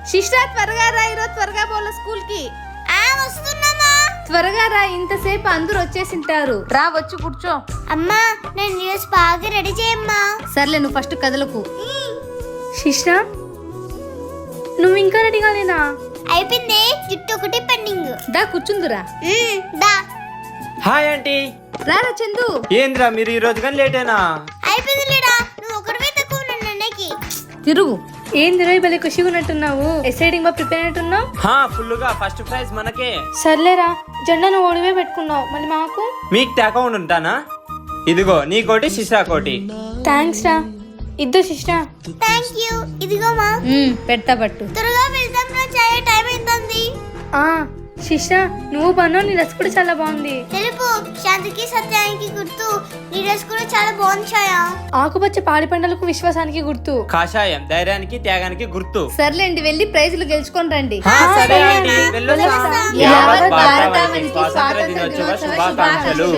శిష్ట త్వరగా రా, ఈరోజు త్వరగా పోలే స్కూల్ కి. వస్తున్నామా? త్వరగా రా, ఇంతసేపు అందరూ వచ్చేసింటారు. రా, వచ్చి కూర్చో. అమ్మా నేను న్యూస్ బాగా రెడీ చేయమ్మా. సర్లే, నువ్వు ఫస్ట్ కదలకు. శిష్ట నువ్వు ఇంకా రెడీ కాలేదా? అయిపోయింది, జుట్టు ఒకటి పెండింగ్. దా కూర్చుందురా. దా. Hi aunty. రారా చందు. ఏంద్రా మీరు ఈ రోజు కానీ లేటేనా? అయిపోయింది లేడా, నువ్వు ఒకటి తక్కువ నన్నకి. తిరుగు. ఏంది రోజు భలే ఖుషిగా ఉన్నట్టున్నావు. ఎస్ఐడింగ్ బా ప్రిపేర్ అయినట్టున్నావు. ఫుల్గా ఫస్ట్ ప్రైజ్ మనకే. సర్లేరా, జెండా నువ్వు ఓడివే పెట్టుకున్నావు, మళ్ళీ మాకు. మీకు అకౌంట్ ఉంటానా? ఇదిగో నీకోటి శిశా కోటి. థ్యాంక్స్ రా. ఇద్దో శిష్ట. Thank you. ఇదిగోమా. పెడతా పట్టు. త్వరగా వెళ్దాం రా, చాయ్ టైం అవుతుంది. శిష్ట నువ్వు బన్నో, నీ డ్రెస్ కూడా చాలా బాగుంది. తెలుపు శాంతికి సత్యానికి గుర్తు. నీ డ్రెస్ కూడా చాలా బాగుంది ఛాయా. ఆకుపచ్చ పాడి పంటలకు విశ్వాసానికి గుర్తు. కాషాయం ధైర్యానికి త్యాగానికి గుర్తు. సర్లేండి, వెళ్ళి ప్రైజులు గెలుచుకొని రండి. సరే ఆంటీ, వెళ్ళొస్తా. యావత్ భారతావనికి భారతావనికి స్వాతంత్ర దినోత్సవ శుభాకాంక్షలు.